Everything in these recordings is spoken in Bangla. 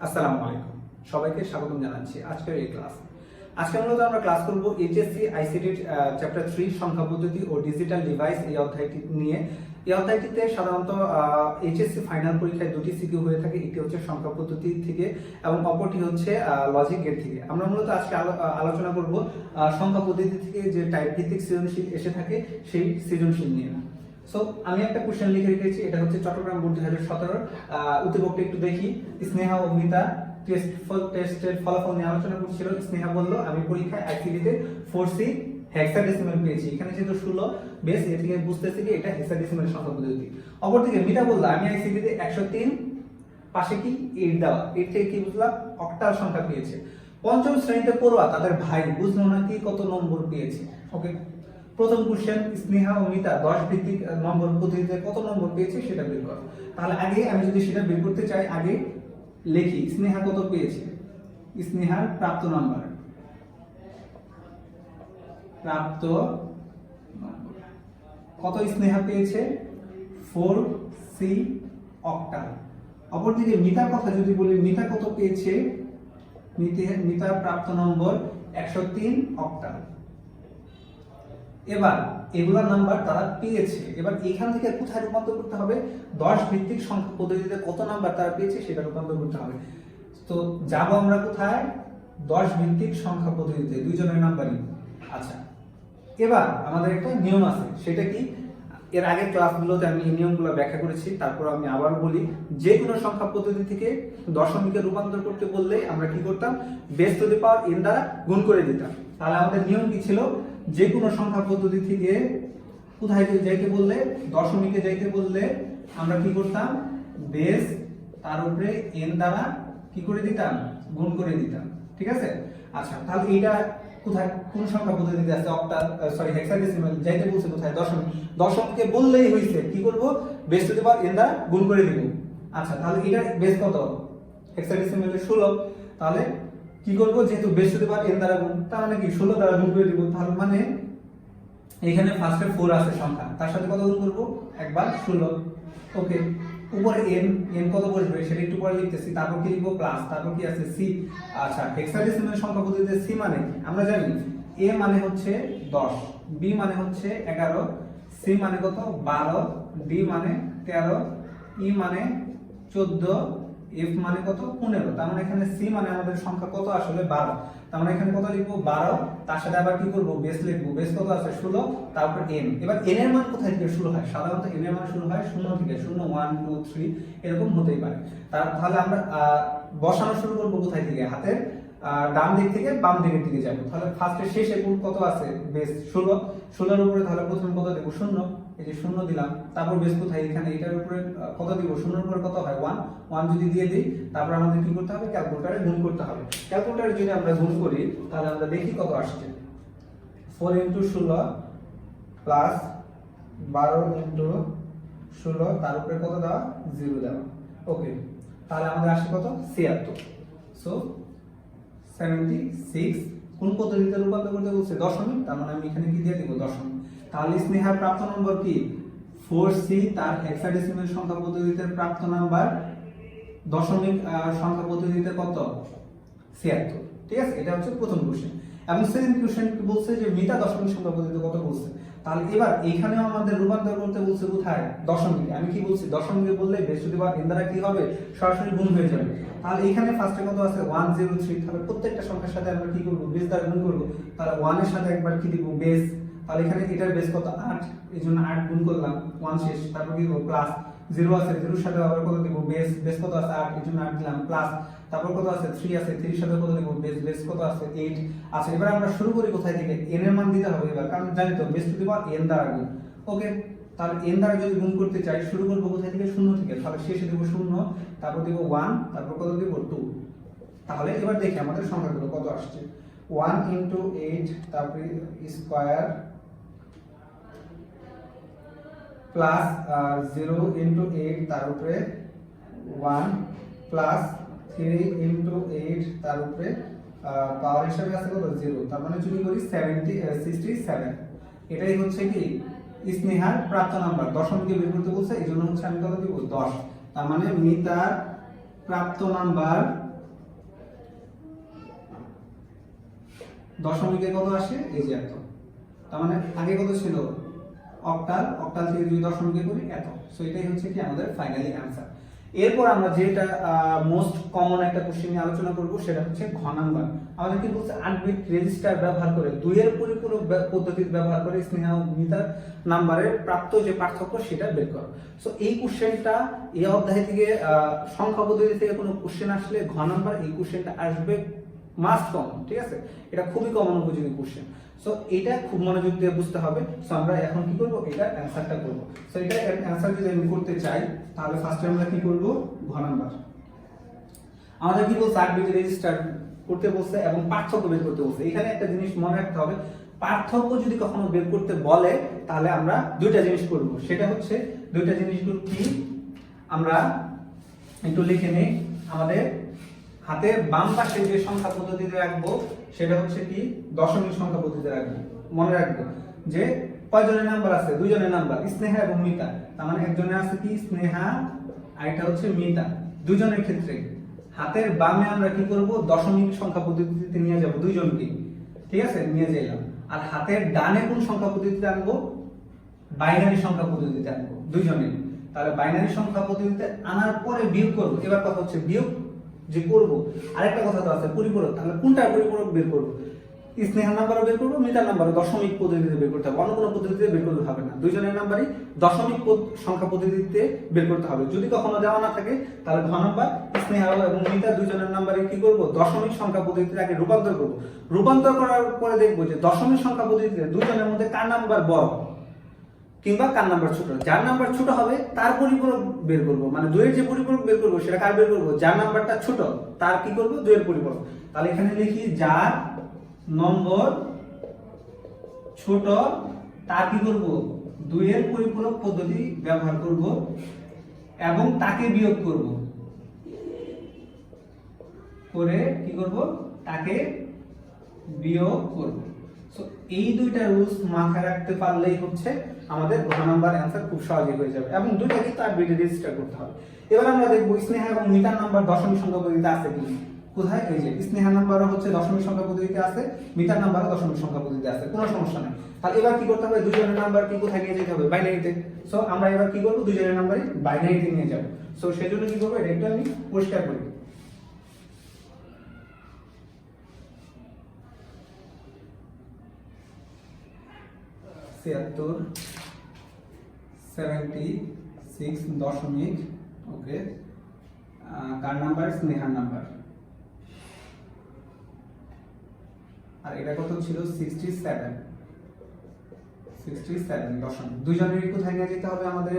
আসসালামু আলাইকুম, সবাইকে স্বাগতম জানাচ্ছি আজকের এই ক্লাস। আজকে মূলত আমরা ক্লাস করব এইচএসসি আইসিটি চ্যাপ্টার 3 সংখ্যা পদ্ধতি ও ডিজিটাল ডিভাইস এই অধ্যায়টি নিয়ে। এই অধ্যায়টিতে সাধারণত এইচএসসি ফাইনাল পরীক্ষায় দুটি সিকিউ হয়ে থাকে, একটি হচ্ছে সংখ্যা পদ্ধতি থেকে এবং অপরটি হচ্ছে লজিক গেট থেকে। আমরা মূলত আজকে আলোচনা করব সংখ্যা পদ্ধতি থেকে যে টাইপ ভিত্তিক সৃজনশীল এসে থাকে সেই সৃজনশীল নিয়ে। সো আমি একটা কোশ্চেন লিখে রেখেছি, এটা হচ্ছে চট্টগ্রাম বোর্ড 2017 উদ্দীপকটা একটু দেখি। স্নেহা ও মিতা টেস্টের ফলাফল নিয়ে আলোচনা করছিল। স্নেহা বলল আমি পরীক্ষায় আইসিডিতে 4C হেক্সাডেসিমাল পেয়েছি। এখানে যেহেতু 16 বেস, এ থেকে বুঝতেছি যে এটা হেক্সাডেসিমাল সংখ্যা পদ্ধতি। অপরদিকে মিতা বলল আমি আইসিডিতে 103 পাশে কি 8 দেওয়া, এর থেকে কি বুঝলাম অক্টাল সংখ্যা পেয়েছে। পঞ্চম শ্রেণীতে পড়ুয়া তাদের ভাই বুঝলো না কি কত নম্বর পেয়েছে। ওকে, প্রথম কোশ্চেন স্নেহা ও মিতা 10 ভিত্তিক নম্বর পদ্ধতিতে কত নম্বর পেয়েছে সেটা বের করো। তাহলে আগে আমি যদি সেটা বের করতে চাই, আগে লিখি স্নেহা কত পেয়েছে। স্নেহার প্রাপ্ত নাম্বার, কত স্নেহা পেয়েছে 4C অক্টাল। অপরদিকে মিতার কথা যদি বলি, মিতা কত পেয়েছে, মিতার প্রাপ্ত নম্বর 103 অক্টাল। এবার এগুলা নাম্বার তারা পেয়েছে, এবার এখান থেকে কোথায় রূপান্তর করতে হবে, 10 ভিত্তিক সংখ্যা পদ্ধতিতে কত নাম্বার তারা পেয়েছে সেটা রূপান্তর করতে হবে। তো যাব আমরা কোথায়, 10 ভিত্তিক সংখ্যা পদ্ধতিতে দুইজনের নাম্বারই। আচ্ছা, এবার আমাদের একটা নিয়ম আছে, সেটা কি, এর আগের ক্লাসগুলোতে আমি এই নিয়মগুলো ব্যাখ্যা করেছি, তারপর আমি আবার বলি। যে কোনো সংখ্যা পদ্ধতি থেকে দশমিকে রূপান্তর করতে বললে আমরা কি করতাম, base to the power n দ্বারা গুণ করে দিতাম। তাহলে আমাদের নিয়ম কি ছিল, যে কোনো সংখ্যা পদ্ধতি থেকে কোথায় যাইতে বললে, দশমিকে যাইতে বললে আমরা কি করতাম, বেস তার উপরে n দ্বারা কি করে দিতাম, গুণ করে দিতাম। ঠিক আছে। আচ্ছা, তাহলে এইটা কোথায় কোন সংখ্যা পদ্ধতিতে আছে, অক্টাল সরি হেক্সাডেসিমাল যাইতে বলছে কোথায়, দশমিক। দশমিকে বললেই হইছে কি করব, base to the power n দ্বারা গুণ করে দিব। আচ্ছা, তাহলে এটা বেস কত, হেক্সাডেসিমালে 16। তাহলে কি করব, যেহেতু base to the power n দ্বারা গুণ, তার মানে কি 16 দ্বারা গুণ করে দিব। তাহলে মানে এখানে ফার্স্টে 4 আছে সংখ্যা, তার সাথে কত গুণ করব, একবার 16। ওকে, উপরে n কত বসবে সেটা একটু পরে লিখতেছি, তারপর কি লিখবো প্লাস, তারপর কি আছে c। আচ্ছা, হেক্সাডেসিমাল সংখ্যা পদ্ধতিতে c মানে আমরা জানি a মানে হচ্ছে 10, b মানে হচ্ছে 11, c মানে কত 12, d মানে 13, e মানে 14, f মানে কত 15। তার মানে এখানে c মানে আমাদের সংখ্যা কত আসলে 12। তার মানে এখানে কত লিখবো 12, তার সাথে আবার কি করব, বেস লিখবো। বেস কত আছে 16, তারপর n। এবার n এর মান কোথায় থেকে শুরু হয়, সাধারণত n এর মান শুরু হয় 0 থেকে, 0 1 2 3 এরকম হতেই পারে। তাহলে আমরা বসানো শুরু করব কোথায় থেকে, হাতের ডান দিক থেকে বাম দিকের দিকে যাব। তাহলে ফার্স্টে শেষে কোন কত আছে, বেস 16, 16 এর উপরে তাহলে প্রথমে কত দেব 0, এই যে 0 দিলাম। তারপর বেস কোথায়, এখানে এটার উপরে কত দিব, 0 এর উপরে কত হয় 1, 1 যদি দিয়ে দিই, তারপর আমাদের কি করতে হবে, ক্যালকুলেটরে গুণ করতে হবে। ক্যালকুলেটরে যদি আমরা গুণ করি তাহলে আমরা দেখি কত আসছে, 4 × 16 প্লাস 12 × 16, তার উপরে কত দেওয়া, 0 দেওয়া। ওকে, তাহলে আমাদের আসছে কত 76। সো 76 কোন পদ্ধতিতে রূপান্তর করতে বলছে, দশমিক। তার মানে আমি এখানে কি দিয়ে দেব, দশমিক। তাহলে স্নেহার প্রাপ্ত নম্বর কি 4C, তার হেক্সাডেসিমাল সংখ্যা পদ্ধতিতে প্রাপ্ত নাম্বার দশমিক সংখ্যা পদ্ধতিতে কত 76। ঠিক আছে, এটা হচ্ছে প্রথম কোশ্চেন। এবং সেকেন্ড কোশ্চেন বলছে যে মিতা দশমিক সংখ্যা পদ্ধতিতে কত বলছে। তাহলে এবার এখানেও আমাদের রূপান্তর করতে বলছে কোথায়, দশমিকে। আমি কি বলছি, দশমিকে বললে base to the power n দ্বারা কি হবে, সরাসরি গুণ হয়ে যাবে। তাহলে এখানে ফার্স্টে কত আছে 103, তাহলে প্রত্যেকটা সংখ্যার সাথে আমরা কি করব, বেস দ্বারা গুণ করব। তাহলে 1 এর সাথে একবার কি দিব, বেস। তাহলে এখানে এটার বেস কত 8, এইজন্য 8 গুণ করলাম, 1 শেষ, তারপর কি করব প্লাস, 0 আছে 0 এর সাথে আবার কত দিব, বেস। বেস কত আছে 8, এইজন্য 8 দিলাম, প্লাস, তারপর কত আছে 3 আছে, 3 এর সাথে কত দিব, বেস। বেস কত আছে 8। আচ্ছা, এবার আমরা শুরু করি কোথায় থেকে, n এর মান দিতে হবে এবার, কারণ জানি তো base to the power n দ্বারা গুণ। ওকে, তাহলে n দ্বারা যদি গুণ করতে চাই শুরু করব কোথায় থেকে, 0 থেকে। তাহলে শেষে দেব 0, তারপর দেব 1, তারপর কত দেব 2। তাহলে এবার দেখি আমাদের সংখ্যাগুলো কত আসছে, 1 × 8, তারপর স্কয়ার প্লাস 0 × 8, তার উপরে 1 প্লাস 3 × 8, তার উপরে পাওয়ার হিসাবে আছে কত 0। তার মানে যদি করি 67। এটাই হচ্ছে কি স্নেহার প্রাপ্ত নাম্বার, দশমিকে বের করতে বলছে, এই জন্য হচ্ছে আমি কত দিব 10। তার মানে মিতার প্রাপ্ত নাম্বার দশমিকে কত আসে, এই যে এত। তার মানে আগে কত ছিল, অক্টাল, অক্টাল থেকে যদি দশমিকে করি এত। সো এটাই হচ্ছে কি আমাদের ফাইনালি অ্যান্সার। এরপর আমরা যেটা মোস্ট কমন একটা কোশ্চেন নিয়ে আলোচনা করব, সেটা হচ্ছে ঘ নাম্বার। আমাদের কি বলছে, 8 বিট রেজিস্টার ব্যবহার করে, 2 এর পরিপূরক পদ্ধতি ব্যবহার করে স্নেহা ও মিতার নাম্বারের প্রাপ্ত যে পার্থক্য সেটা বের করো। সো এই কোশ্চেনটা এই অধ্যায় থেকে সংখ্যা পদ্ধতি থেকে কোনো কোশ্চেন আসলে ঘ নাম্বার এই কোশ্চেনটা আসবে মাস্ট কমন, ঠিক আছে? এটা খুবই কমন উপযোগী কোশ্চেন। সো এটা খুব মনোযোগ দিয়ে বুঝতে হবে। সো আমরা এখন কি করব, এটা অ্যানসারটা করব। সো এটা অ্যানসার যদি আমি করতে চাই, তাহলে ফার্স্টে আমরা কি করব, ঘ নাম্বার। আমাদের কি বলছে, 8 বিট রেজিস্টার করতে বলছে এবং পার্থক্য বের করতে বলছে। এখানে একটা জিনিস মনে রাখতে হবে, পার্থক্য যদি কখনো বের করতে বলে তাহলে আমরা দুইটা জিনিস করব। সেটা হচ্ছে, দুইটা জিনিসগুলো কি আমরা একটু লিখে নেই। আমাদের হাতে বাম পাশে যে সংখ্যা পদ্ধতিতে রাখবো সেটা হচ্ছে কি, দশমিক সংখ্যা পদ্ধতিতে রাখবো। মনে রাখবো যে কয়জনের নাম্বার আছে, দুইজনের নাম্বার, স্নেহা এবং মিতা। তার মানে একজনের আছে কি স্নেহা, আর এটা হচ্ছে মিতা। দুইজনের ক্ষেত্রে হাতের বামে আমরা কি করব, দশমিক সংখ্যা পদ্ধতিতে নিয়ে যাব দুইজনকে, ঠিক আছে, নিয়ে যাইলাম। আর হাতের ডানে কোন সংখ্যা পদ্ধতিতে আনবো, বাইনারি সংখ্যা পদ্ধতিতে আনবো দুইজনের। তাহলে বাইনারি সংখ্যা পদ্ধতিতে আনার পরে বিয়োগ করব। এবার কথা হচ্ছে বিয়োগ যে করব, আরেকটা কথা তো আছে পরিপূরক। তাহলে কোনটা পরিপূরক বের করব, স্নেহার নাম্বারও বের করবো, মিতার নাম্বারও দশমিক পদ্ধতিতে বের করতে হবে, অন্য কোনো পদ্ধতিতে বের করতে হবে না। দুইজনের নাম্বারই দশমিক সংখ্যা পদ্ধতিতে বের করতে হবে। যদি কখনো দেওয়া না থাকে তাহলে ঘ নাম্বার স্নেহা এবং মিতা দুইজনের নাম্বারে কি করব, দশমিক সংখ্যা পদ্ধতিতে আগে রূপান্তর করব। রূপান্তর করার পরে দেখবো যে দশমিক সংখ্যা পদ্ধতিতে দুইজনের মধ্যে কার নাম্বার বড় কিংবা কার নাম্বার ছোট। যার নাম্বার ছোট হবে তার পরিপূরক বের করব, মানে 2 এর যে পরিপূরক বের করব সেটা কার বের করব, যার নাম্বারটা ছোট তার কি করব, 2 এর পরিপূরক। তাহলে এখানে লিখি যার নম্বর ছোট তার কি করব, 2 এর পরিপূরক পদ্ধতি ব্যবহার করব এবং তাকে বিয়োগ করব, করে কি করব, তাকে বিয়োগ করব। সো এই দুইটা রুলস মাথায় রাখতে পারলেই হচ্ছে আমাদের ঘ নাম্বার অ্যানসার খুব সহজেই হয়ে যাবে। এবং দুইটা কিন্তু আর বিটে রেজিস্টার করতে হবে। এবার আমরা দেখব স্নেহা এবং মিতার নাম্বার দশমিক সংখ্যা পদ্ধতিতে আছে কি, কোথায়, এই যে স্নেহার নাম্বারও হচ্ছে দশমিক সংখ্যা পদ্ধতিতে আছে, মিতার নাম্বারও দশমিক সংখ্যা পদ্ধতিতে আছে, কোনো সমস্যা নাই। তাহলে এবার কি করতে হবে, দুইজনের নাম্বার কি কোথায় নিয়ে যেতে হবে, বাইনারিতে। সো আমরা এবার কি করব, দুইজনের নাম্বারই বাইনারিতে নিয়ে যাব। সো সেজন্য কি করব, এটা একটু আমি পরিষ্কার করি। 76 দশমিক, ওকে, কার নাম্বার, স্নেহার নাম্বার। আর এটা কত ছিল, 67 দশমিক। দুইজনেরই কোথায় নিয়ে যেতে হবে আমাদের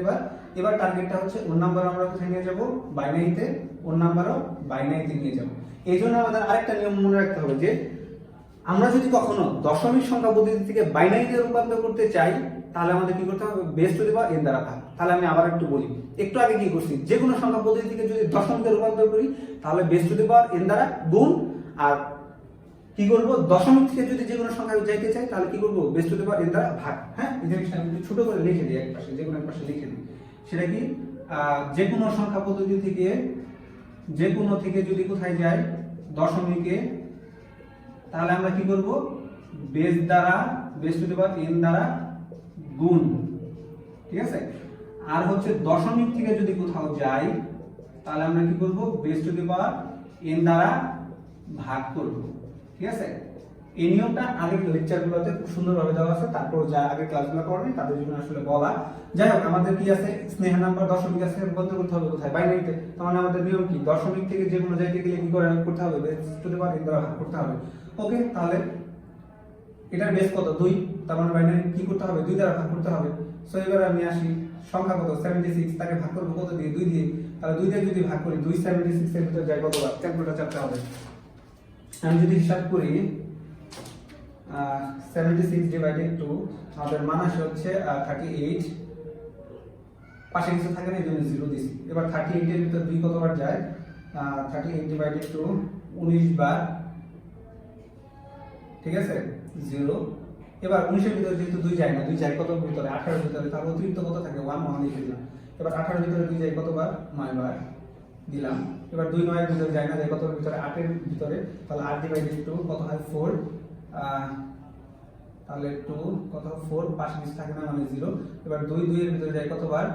এবার টার্গেটটা হচ্ছে ওর নাম্বার আমরা কোথায় নিয়ে যাব, বাইনারিতে, ওর নাম্বারও বাইনারিতে নিয়ে যাব। এই জন্য আমাদের আরেকটা নিয়ম মনে রাখতে হবে যে আমরা যদি কখনো দশমিক সংখ্যা পদ্ধতি থেকে বাইনারিতে রূপান্তর করতে চাই তাহলে আমাদের কি করতে হবে, base to the power n দ্বারা ভাগ। তাহলে আমি আবার একটু বলি, একটু আগে কি করছি, যে কোনো সংখ্যা পদ্ধতি থেকে যদি দশমিকে রূপান্তর করি তাহলে base to the power n দ্বারা গুণ, আর কি করব, দশমিক থেকে যদি যে কোনো সংখ্যা যাইতে চাই তাহলে কি করব, base to the power n দ্বারা ভাগ। হ্যাঁ, এই জিনিসটা আমি ছোট করে লিখে দিই এক পাশে, যে কোনো এক পাশে লিখে দিই। সেটা কি, যে কোনো সংখ্যা পদ্ধতি থেকে, যে কোনো থেকে যদি কোথায় যায় দশমিকে, তাহলে আমরা কি করব, বেস দ্বারা, base to the power n দ্বারা গুণ, ঠিক আছে। আর হচ্ছে দশমিক থেকে যদি কোথাও যাই তাহলে আমরা কি করব, base to the power n দ্বারা ভাগ করব, ঠিক আছে। এই নিয়মটা আগের লেকচারগুলোতে খুব সুন্দরভাবে দেওয়া আছে, তারপর যা আগের ক্লাসগুলো করেনি তাদের জন্য আসলে বলা। যাই হোক, আমাদের কি আছে, স্নেহা নাম্বার দশমিক আছে, রূপান্তর করতে হবে কোথায়, বাইনারিতে। তাহলে আমাদের নিয়ম কি, দশমিক থেকে যে কোনো যাইতে গেলে কি করে করতে হবে, base to the power n দ্বারা ভাগ করতে হবে। ওকে, তাহলে এটার বেস কত, 2, তার মানে বাইনারি কি করতে হবে, 2 দ্বারা ভাগ করতে হবে। সো এবার আমি আসি, সংখ্যা কত, 76, তাকে ভাগ করব কত দিয়ে, 2 দিয়ে। তাহলে 2 দিয়ে যদি ভাগ করি, 2 76 এর ভিতর যায় কতবার, ক্যালকুলেটর চাপতে হবে। আমি যদি হিসাব করি 76 ডিভাইডেড 2, আমাদের মান আসে হচ্ছে 38, পাশে কিছু থাকে না এই জন্য 0 দিছি। এবার 38 এর ভিতর 2 কতবার যায়, 38 ডিভাইডেড 2 19 বার, ঠিক আছে, 0। এবার 19 এর ভিতরে যেহেতু 2 যায় না, 2 যায় কত ভিতরে, 18 এর ভিতরে, তাহলে অতিরিক্ত কত থাকে, 1 লিখে দিলাম। এবার 18 এর ভিতরে 2 যায় কতবার, 9 বার দিলাম। এবার 2 9 এর ভিতরে যায় না, যায় কত ভিতরে 8 এর ভিতরে, তাহলে 8 ডিভাইডেড 2 কত হয় 4, তাহলে 2 কত 4 পাশে কিছু থাকে না মানে 0। এবার 2 2 এর ভিতরে যায় কতবার,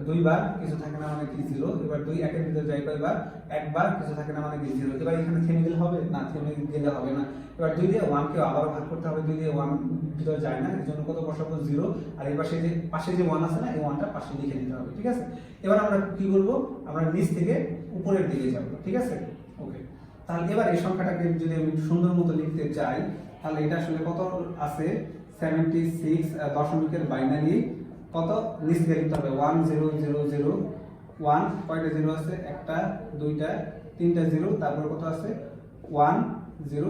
2 বার, কিছু থাকে না মানে কি 0। এবার 2 1 এর ভিতরে যায় কয়বার, একবার, কিছু থাকে না মানে কি 0। এবার এখানে থেমে গেলে হবে না, থেমে গেলে হবে না। এবার 2 দিয়ে 1 কে আবার ভাগ করতে হবে, 2 দিয়ে 1 ভিতরে যায় না, এজন্য কত বসাবো 0। আর এই পাশে যে 1 আছে না, এই 1টা পাশে লিখে দিতে হবে, ঠিক আছে। এবার আমরা কি করব, আমরা নিচ থেকে উপরের দিকে যাব, ঠিক আছে। ওকে, তাহলে এবার এই সংখ্যাটাকে যদি আমি সুন্দর মতো লিখতে চাই, তাহলে এটা আসলে কত আছে 76 দশমিকের বাইনারি কত নিচ থেকে লিখতে হবে 1000 কয়টা 0 আছে, একটা দুইটা তিনটা 0, তারপর কত আছে 100।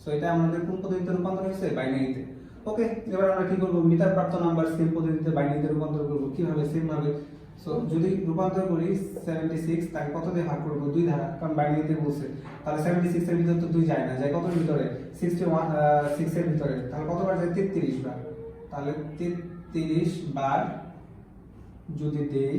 সো এটা আমাদের কোন পদ্ধতিতে রূপান্তর হয়েছে, বাইনারিতে। ওকে, এবার আমরা কি করব, মিটার প্রাপ্ত নাম্বার সেম পদ্ধতিতে বাইনারিতে রূপান্তর করব। কিভাবে, সেম ভাবে। সো যদি রূপান্তর করি 76 তাকে কত দিয়ে ভাগ করব, 2 দ্বারা, কারণ বাইনারিতে বলছে। তাহলে 76 এর ভিতরে তো 2 যায় না, যায় কত এর ভিতরে 6 এর ভিতরে, তাহলে কতবার যায় 33 বার। তাহলে 33 বার যদি দেই,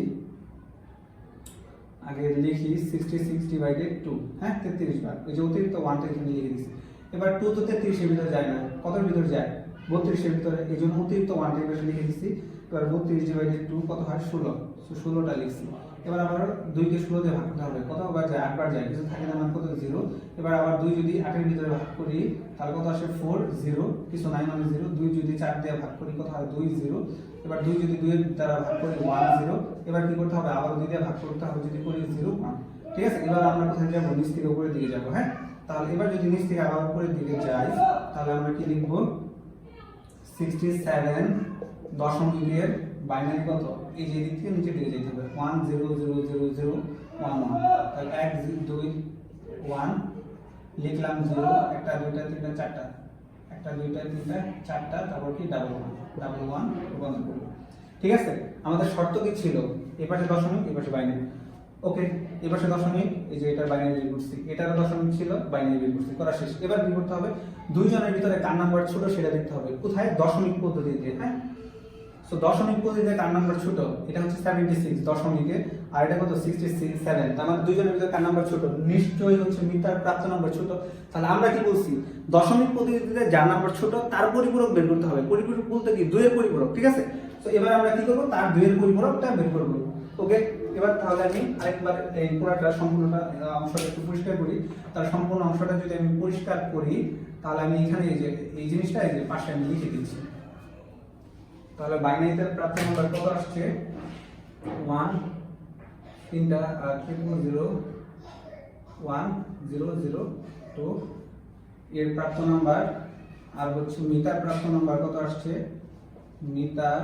আগে লিখি 66 ডিভাইডেড 2, হ্যাঁ 33 বার, এই যে অতিরিক্ত 1টা এখানে লিখে দিয়েছি। এবার 2 তো 33 এর ভিতরে যায় না, কত এর ভিতরে যায় 32 এর ভিতরে, এই জন্য অতিরিক্ত 1টা এখানে লিখে দিয়েছি। এবার 32 ডিভাইডেড 2 কত হয় 16, সো 16টা লিখছি। এবার আবার 2 কে 16 দিয়ে ভাগ করতে হবে, কতবার যায় 8 বার যায়, কিছু থাকে না মানে কত 0। এবার আবার 2 যদি 8 এর ভিতরে ভাগ করি তাহলে কত আসে 4 0, কিছু নাই মানে 0। 2 যদি 4 দিয়ে ভাগ করি কত হয় 2 0। এবার 2 যদি 2 এর দ্বারা ভাগ করি 1 0। এবার কি করতে হবে, আবার 2 দিয়ে ভাগ করতে হবে, যদি করি 0 1, ঠিক আছে। এবার আমরা কোথায় যাব, নিচ থেকে উপরের দিকে যাব, হ্যাঁ। তাহলে এবার যদি নিচ থেকে আবার উপরের দিকে যাই, তাহলে আমরা কি লিখব 67 দশমিকের বাইনারি কত, এই যে দিক থেকে নিচের দিকে যেতে হবে 100001 তাহলে 1 2 1 লিখলাম 0, একটা দুইটা তিনটা চারটা, একটা দুইটা তিনটা চারটা, তারপর কি ডাবল ওয়ান রূপান্তর করব, ঠিক আছে। আমাদের শর্ত কি ছিল, এই পাশে দশমিক এই পাশে বাইনারি। ওকে, এই পাশে দশমিক, এই যে এটা বাইনারি বের করছি, এটারও দশমিক ছিল, বাইনারি বের করছি, করা শেষ। এবার কি করতে হবে, দুইজনের ভিতরে কার নাম্বার ছোট সেটা দেখতে হবে, কোথায়, দশমিক পদ্ধতিতে, হ্যাঁ। সো দশমিক পদ্ধতিতে কার নাম্বার ছোট, এটা হচ্ছে 76 দশমিকে, আর এটা কত 67। তার মানে দুইজনের ভিতরে কার নাম্বার ছোট, নিশ্চয়ই হচ্ছে মিটার প্রাপ্ত নাম্বার ছোট। তাহলে আমরা কি বলছি, দশমিক পদ্ধতিতে যার নাম্বার ছোট তার পরিপূরক বের করতে হবে। পরিপূরক বলতে কি, 2 এর পরিপূরক, ঠিক আছে। তো এবার আমরা কি করব, তার 2 এর পরিপূরকটা বের করব। ওকে, এবার তাহলে আমি আরেকবার এই পুরোটা সম্পূর্ণটা অংশটা একটু পরিষ্কার করি। তার সম্পূর্ণ অংশটা যদি আমি পরিষ্কার করি, তাহলে আমি এখানে এই যে এই জিনিসটা এই যে পাশে আমি লিখে দিচ্ছি। তাহলে বাইনারিতে প্রাপ্ত নাম্বার কত আসছে 1 তিনটা 0 1 0 0 2 এর প্রাপ্ত নাম্বার, আর হচ্ছে মিটার প্রাপ্ত নাম্বার কত আসছে, মিটার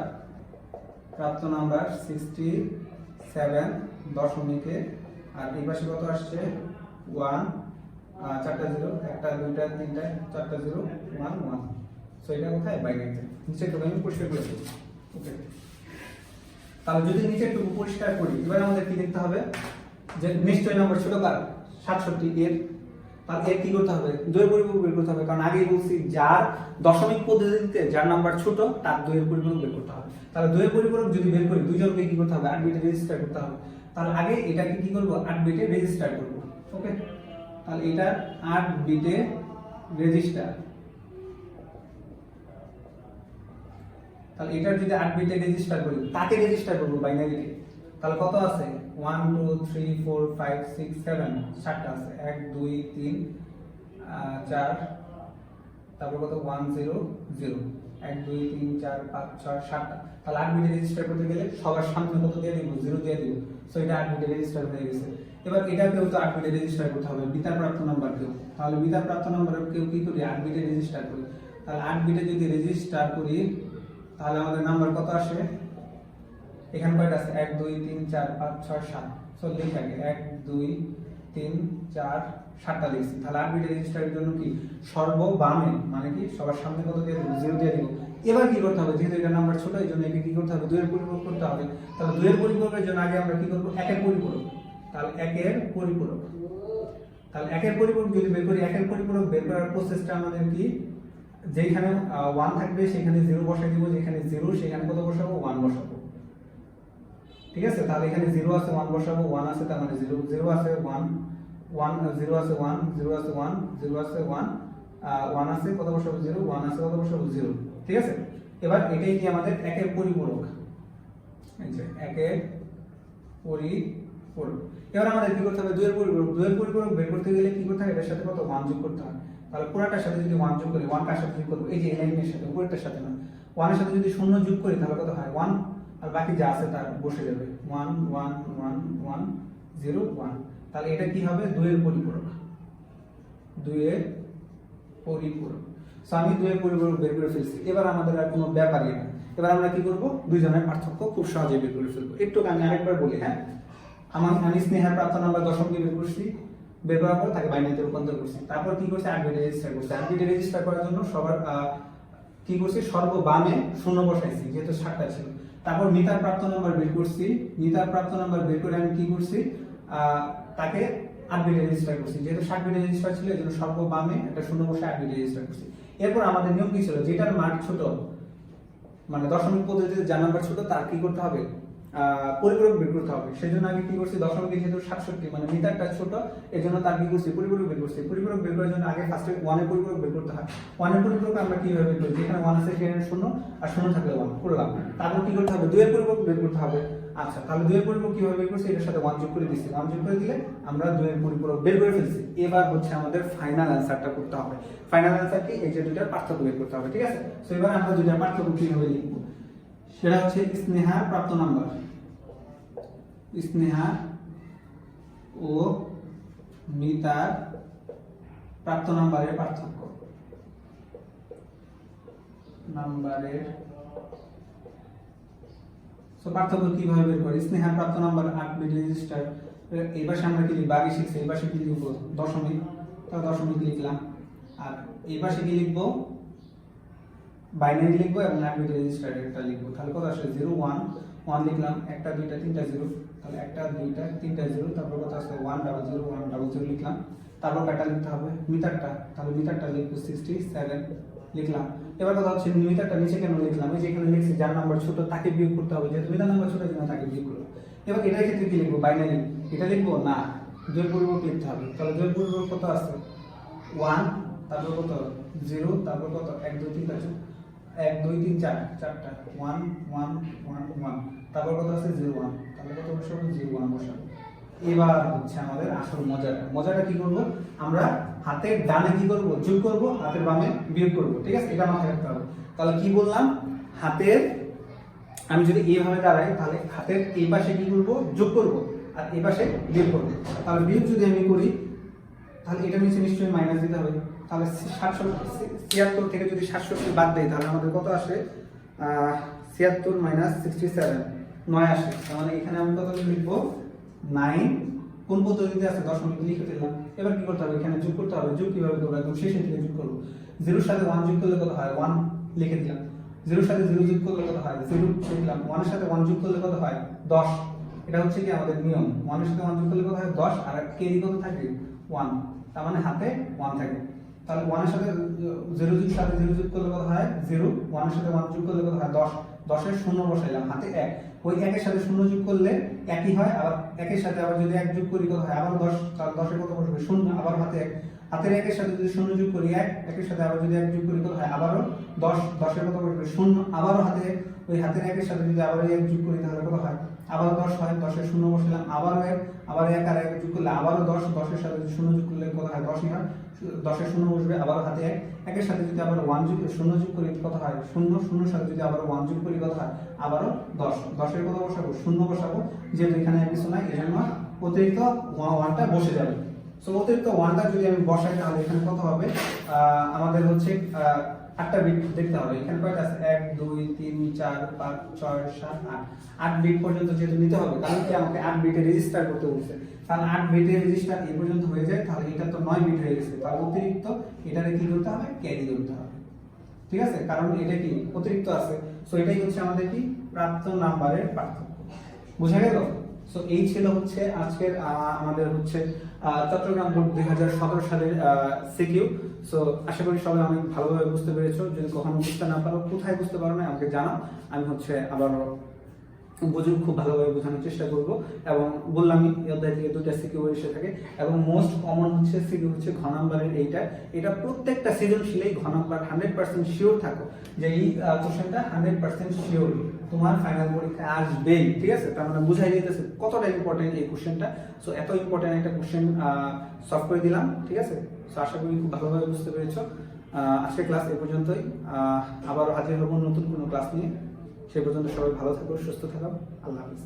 প্রাপ্ত নাম্বার 67 দশমিকে, আর এই পাশে কত আসছে 1 চারটা 0, একটা দুইটা তিনটা চারটা 0 1 1। সো এটা কোথায়, বাইনারিতে। নিচে একটু আমি পরিষ্কার করে দেব। ওকে, তাহলে যদি নিচে একটু পরিষ্কার করি, এবার আমাদের কি দেখতে হবে, যে নিশ্চয় নাম্বার ছোট কার 67 এর, তাহলে এর কি করতে হবে, 2 এর পরিপূরক বের করতে হবে, কারণ আগেই বলছি যার দশমিক পদ্ধতিতে যার নাম্বার ছোট তার 2 এর পরিপূরক বের করতে হবে। তাহলে 2 এর পরিপূরক যদি বের করি, দুইজনকে কি করতে হবে, 8 বিটে রেজিস্টার করতে হবে। তাহলে আগে এটাকে কি করব, 8 বিটে রেজিস্টার করব। ওকে, তাহলে এটা 8 বিটে রেজিস্টার, তাহলে এটার যদি 8 বিটে রেজিস্টার করি, তাকে রেজিস্টার করব বাইনারিতে। তাহলে কত আছে 1 2 3 4 5 6 7, 7টা আছে, 1 2 3 4, তারপর কত 1 0 0, 1 2 3 4 5 6 7টা। তাহলে 8 বিটে রেজিস্টার করতে গেলে সবার সামনে কত দিয়ে দিব, 0 দিয়ে দিব। সো এটা 8 বিটে রেজিস্টার হয়ে গেছে। এবার এটাকেও তো 8 বিটে রেজিস্টার করতে হবে, বিটার প্রাপ্ত নাম্বারকেও। তাহলে বিটার প্রাপ্ত নাম্বারকেও কি করি, 8 বিটে রেজিস্টার করি। তাহলে 8 বিটে যদি রেজিস্টার করি, তাহলে আমাদের নাম্বার কত আসে, এখানে কয়টা আছে 1 2 3 4 5 6 7। সো লিখি আগে 1 2 3 4 7টা লিখছি। তাহলে 8 বিট রেজিস্টারের জন্য কি সর্ববামে মানে কি সবার সামনে কত দিয়ে দেব, 0 দিয়ে দেব। এবার কি করতে হবে, যেহেতু এটা নাম্বার ছোট, এই জন্য একে কি করতে হবে, 2 এর পরিপূরক করতে হবে। তাহলে 2 এর পরিপূরকের জন্য আগে আমরা কি করব, 1 এর পরিপূরক। তাহলে 1 এর পরিপূরক, তাহলে 1 এর পরিপূরক যদি বের করি, 1 এর পরিপূরক বের করার প্রসেসটা আমাদের কি, যেখানে 1 থাকবে সেখানে 0 বসাই দিব, যেখানে 0 সেখানে কত বসাবো, 1 বসাবো। ঠিক আছে, তাহলে এখানে 0 আছে 1 বসাবো, 1 আছে তার মানে 0, 0 আছে 1, 1 0 আছে 1, 0 আছে 1, 0 আছে 1, 1 আছে কত বসাবো 0, 1 আছে কত বসাবো 0। ঠিক আছে, এবার এটাই কি আমাদের একের পরিপূরক, এই যে একের পরিপূরক। এবার আমাদের কি করতে হবে, দুইয়ের পরিপূরক, দুইয়ের পরিপূরক বের করতে গেলে কি করতে হবে, এটার সাথে কত 1 যোগ করতে হবে। তাহলে পুরাটার সাথে যদি 1 যোগ করি, 1 কার সাথে যোগ করব, এই যে এই লাইনের সাথে, উপরেরটার সাথে না, 1 এর সাথে যদি 0 যোগ করি তাহলে কত হয় 1, আর বাকি যা আছে তার বসে যাবে 1 1 1 1 0 1। তাহলে এটা কি হবে, দুইয়ের পরিপূরক, দুইয়ের পরিপূরক। সো আমি দুইয়ের পরিপূরক বের করে ফেলছি। এবার আমাদের আর কোনো ব্যাপারই না, এবার আমরা কি করব, দুইজনের পার্থক্য খুব সহজে বের করে ফেলবো। একটু আমি আরেকবার বলি, হ্যাঁ, আমি স্নেহার প্রাপ্ত নাম্বার দশমকে বের করছি, বের করার পর তাকে বাইনারিতে রূপান্তর করছি, তারপর কি করছি 8 বিটে রেজিস্টার করছি। 8 বিটে রেজিস্টার করার জন্য সবার কি করছি, সর্ববামে শূন্য বসাইছি যেহেতু 7টা ছিল। তারপর মিতার প্রাপ্ত নাম্বার বের করছি, মিতার প্রাপ্ত নাম্বার বের করে আমি কি করছি, তাকে 8 বিটে রেজিস্টার করছি, যেহেতু 7 বিটে রেজিস্টার ছিল এজন্য সর্ববামে একটা শূন্য বসে 8 বিটে রেজিস্টার করছি। এরপর আমাদের নিয়ম কি ছিল, যেটার মান ছোট, মানে দশমিক পদ্ধতিতে যার নাম্বার ছোট তার কি করতে হবে, পরিপূরক বের করতে হবে। সেজন্য আমি কি করছি, দশমিকে যেহেতু 67 মানে মিটারটা ছোট, এজন্য তার কি করছি, পরিপূরক বের করছি। পরিপূরক বের করার জন্য আগে ফার্স্টে 1 এর পরিপূরক বের করতে হয়। 1 এর পরিপূরক আমরা কিভাবে বের করি, যেখানে 1 আছে সেখানে 0, আর 0 থাকলে 1 করলাম। তারপর কি করতে হবে, 2 এর পরিপূরক বের করতে হবে। আচ্ছা, তাহলে 2 এর পরিপূরক কিভাবে বের করছি, এর সাথে 1 যোগ করে দিচ্ছি, 1 যোগ করে দিলে আমরা 2 এর পরিপূরক বের করে ফেলছি। এবার হচ্ছে আমাদের ফাইনাল অ্যানসারটা করতে হবে। ফাইনাল অ্যানসার কি, এই যে দুইটার পার্থক্য বের করতে হবে। ঠিক আছে, সো এবার আমরা দুইটার পার্থক্য কিভাবে লিখব, সেটা হচ্ছে স্নেহার প্রাপ্ত নাম্বার, স্নেহা ও মিতার প্রাপ্ত নাম্বারের পার্থক্য, নাম্বারের সো পার্থক্য কিভাবে বের করি। স্নেহার প্রাপ্ত নাম্বার 8 বিট রেজিস্টার, এই পাশে আমরা কি লিখব, আগে শিখছি, এই পাশে কি লিখব দশমিক, তাহলে দশমিক লিখলাম। আর এই পাশে কি লিখব, বাইনারি লিখবো এবং 8 বিট রেজিস্টার একটা লিখবো। তাহলে কত আসে 0 1 1 লিখলাম, একটা দুইটা তিনটা 0, তাহলে একটা দুইটা তিনটা 0, তারপর কত আসে 1 0 0 1 0 0 লিখলাম। তারপর ব্যাটা লিখতে হবে মিটারটা, তাহলে মিটারটা লিখবো 67 লিখলাম। এবার কথা হচ্ছে মিটারটা নিচে কেন লিখলাম, এই যে এখানে লিখছি যার নাম্বার ছোট তাকে বিয়োগ করতে হবে, যেহেতু মিটার নাম্বার ছোট জন্য তাকে বিয়োগ করব। এবার এটার ক্ষেত্রে কি লিখবো, বাইনারি এটা লিখবো না, দুইয়ের পরিপূরক লিখতে হবে। তাহলে দুইয়ের পরিপূরক কত আছে 1, তারপর কত 0, তারপর কত 1 2 3 4 1 2 3 4 চারটা 1 1 1 1, তারপর কত আছে 0 1, তাহলে কত বসাবো 0 1 বসাবো। এবার হচ্ছে আমাদের আসল মজাটা কি করব, আমরা হাতের ডানে কি করব, যোগ করব, হাতের বামে বিয়োগ করব। ঠিক আছে, এটা মাথায় রাখতে হবে। তাহলে কি বললাম, হাতের আমি যদি এইভাবে দাঁড়াই তাহলে হাতের এই পাশে কি করব, যোগ করব, আর এই পাশে বিয়োগ করব। তাহলে বিয়োগ যদি আমি করি তাহলে এটা নিচে নিশ্চয়ই মাইনাস দিতে হবে। তাহলে 76 থেকে যদি 67 বাদ দেই তাহলে আমাদের কত আসে, 76 মাইনাস 67 9 আসে। তার মানে এখানে আমি কত লিখবো 9, কোন পদ্ধতিতে আছে দশমিক লিখে দিলাম। এবার কি করতে হবে, এখানে যোগ করতে হবে। যোগ কিভাবে করব, একদম শেষে থেকে যোগ করব। 0 এর সাথে 1 যোগ করলে কত হয় 1 লিখে দিলাম, 0 এর সাথে 0 যোগ করলে কত হয় 0 লিখলাম, 1 এর সাথে 1 যোগ করলে কত হয় 10। এটা হচ্ছে কি আমাদের নিয়ম, 1 এর সাথে 1 যোগ করলে কত হয় 10, আর কেরি কত থাকে 1, তার মানে হাতে 1 থাকে। তাহলে 1 এর সাথে 0 যোগ সাথে 0 যোগ করলে কত হয় 0, 1 এর সাথে 1 যোগ করলে কত হয় 10, 10 এর 0 বসাইলাম, হাতে 1, ওই 1 এর সাথে 0 যোগ করলে একই হয়, আবার 1 এর সাথে আবার যদি 1 যোগ করি কত হয় আবার 10, তাহলে 10 এর কত বসবে 0, আবার হাতে 1, হাতের 1 এর সাথে যদি 0 যোগ করি 1, 1 এর সাথে আবার যদি 1 যোগ করি কত হয় আবারও 10, 10 এর কত বসবে 0, আবারও হাতে 1, ওই হাতের 1 এর সাথে যদি আবার 1 যোগ করি তাহলে কত হয় আবার 10 হয়, 10 এর 0 বসালাম, আবারও 1, আবার 1 আর 1 যোগ করলে আবারও 10, 10 এর সাথে 0 যোগ করলে কত হয় 10ই হয়, 10 এর 0 বসবে, আবারও হাতে 1, 1 এর সাথে যদি আবার 1 যোগ 0 যোগ করি কত হয় 0, 0 এর সাথে যদি আবার 1 যোগ করি কত হয় আবারও 10, 10 এর কত বসাবো 0 বসাবো, যেহেতু এখানে কিছু নাই এজন্য অতিরিক্ত 1টা বসে যাবে। সো অতিরিক্ত 1টা যদি আমি বসাই তাহলে এখানে কত হবে, আমাদের হচ্ছে 8টা বিট দেখতে হবে। এখানে কয়টা আছে 1 2 3 4 5 6 7 8, 8 বিট পর্যন্ত যেহেতু নিতে হবে, কারণ কি আমাকে 8 বিটে রেজিস্টার করতে বলছে। তাহলে 8 বিটে রেজিস্টার এই পর্যন্ত হয়ে যায়, তাহলে এটা তো 9 বিট হয়ে গেছে, তাহলে অতিরিক্ত এটারে কি করতে হবে, ক্যারি করতে হবে। ঠিক আছে, কারণ এটা কি অতিরিক্ত আছে। সো এটাই হচ্ছে আমাদের কি প্রাপ্ত নাম্বারের পার্থক্য। বুঝা গেল? সো এই ছিল হচ্ছে আজকের আমাদের হচ্ছে চট্টগ্রাম বোর্ড 2017 সালের সিকিউ। সো আশা করি সবাই অনেক ভালোভাবে বুঝতে পেরেছো। যদি কখনো বুঝতে না পারো, কোথায় বুঝতে পারো না আমাকে জানাও, আমি হচ্ছে আবার খুব ভালোভাবে বোঝানোর চেষ্টা করব। এবং বললামই এই অধ্যায় থেকে দুইটা সিকিউ এসে থাকে, এবং মোস্ট কমন হচ্ছে সিকিউ হচ্ছে ঘ নাম্বারের এটা প্রত্যেকটা সৃজনশীলেই ঘ নাম্বার 100% শিওর থাকো যে এই কোশ্চেনটা 100% শিওর তোমার ফাইনাল পরীক্ষায় আসবেই, ঠিক আছে? তার মানে বুঝাই দিতেছে কতটা ইম্পর্টেন্ট এই কোশ্চেনটা। সো এত ইম্পর্টেন্ট একটা কোশ্চেন সলভ করে দিলাম, ঠিক আছে? সো আশা করি খুব ভালোভাবে বুঝতে পেরেছো। আজকের ক্লাস এই পর্যন্তই, আবারও হাজির হব নতুন কোনো ক্লাস নিয়ে। সেই পর্যন্ত সবাই ভালো থাকো, সুস্থ থাকো, আল্লাহ হাফিজ।